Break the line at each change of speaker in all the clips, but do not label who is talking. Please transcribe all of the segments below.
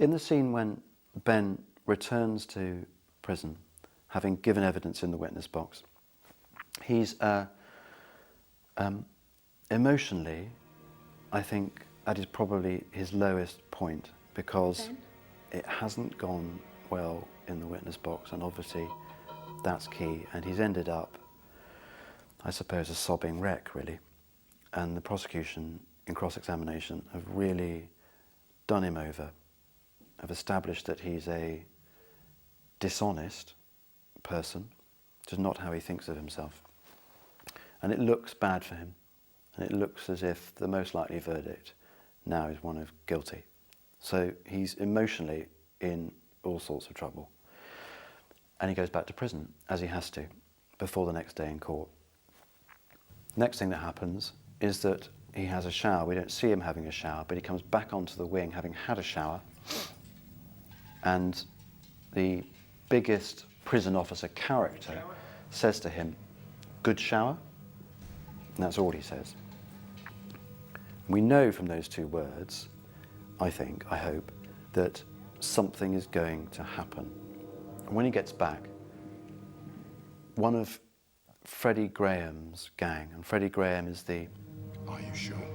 In the scene when Ben returns to prison, having given evidence in the witness box, he's emotionally, I think that is probably his lowest point, because
Ben?
it hasn't gone well in the witness box, and obviously that's key, and he's ended up, I suppose, a sobbing wreck, really. And the prosecution in cross-examination have really done him over, have established that he's a dishonest person, which is not how he thinks of himself. And it looks bad for him, and it looks as if the most likely verdict now is one of guilty. So he's emotionally in all sorts of trouble. And he goes back to prison, as he has to, before the next day in court. Next thing that happens is that he has a shower. We don't see him having a shower, but he comes back onto the wing having had a shower. And the biggest prison officer character says to him, "Good shower?" And that's all he says. We know from those two words, I think, I hope, that something is going to happen. And when he gets back, one of Freddie Graham's gang, and Freddie Graham is the
Are you sure?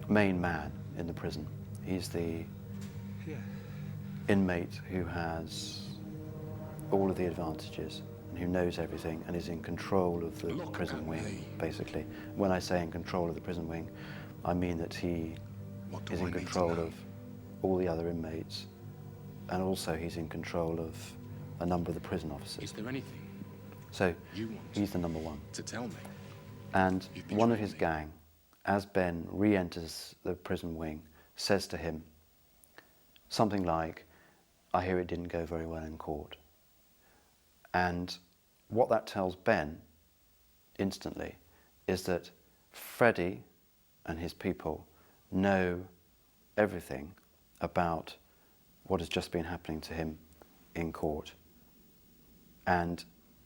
main man in the prison. He's the inmate who has all of the advantages and who knows everything and is in control of the prison wing, basically. When I say in control of the prison wing, I mean that he is in control of all the other inmates, and also he's in control of a number of the prison officers.
Is there anything
So
you want
he's the number one.
to tell me?
And
You've been
one of
trying
his
me.
gang, as Ben re-enters the prison wing, says to him something like, "I hear it didn't go very well in court." And what that tells Ben instantly is that Freddie and his people know everything about what has just been happening to him in court. And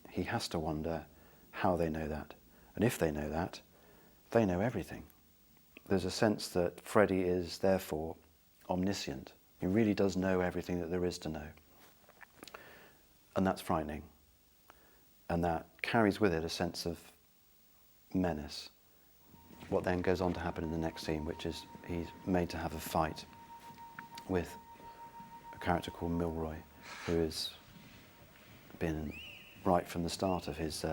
he has to wonder how they know that. And if they know that, they know everything. There's a sense that Freddie is therefore omniscient. He really does know everything that there is to know. And that's frightening. And that carries with it a sense of menace. What then goes on to happen in the next scene, which is he's made to have a fight with a character called Milroy, who has been right from the start of his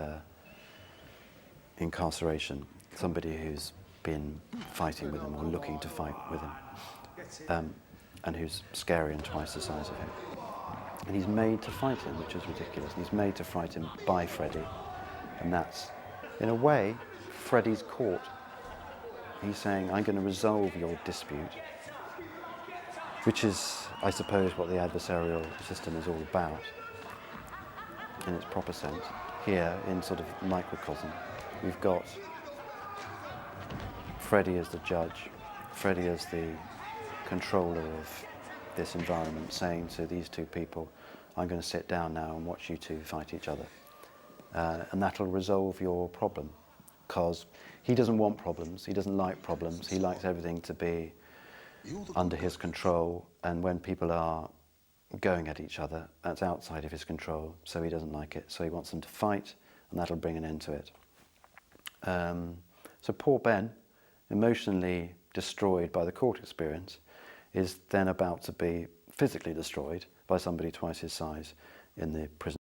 incarceration, somebody who's been fighting with him or looking to fight with him, and who's scary and twice the size of him. And he's made to fight him, which is ridiculous. And he's made to fight him by Freddie. And that's, in a way, Freddie's court. He's saying, "I'm going to resolve your dispute," which is, I suppose, what the adversarial system is all about, in its proper sense. Here, in sort of microcosm, we've got Freddie as the judge, Freddie as the controller of this environment, saying to these two people, "I'm going to sit down now and watch you two fight each other. And that'll resolve your problem." Because he doesn't want problems, he doesn't like problems, he likes everything to be under his control, and when people are going at each other, that's outside of his control, so he doesn't like it. So he wants them to fight, and that'll bring an end to it. So poor Ben, emotionally destroyed by the court experience, is then about to be physically destroyed by somebody twice his size in the prison.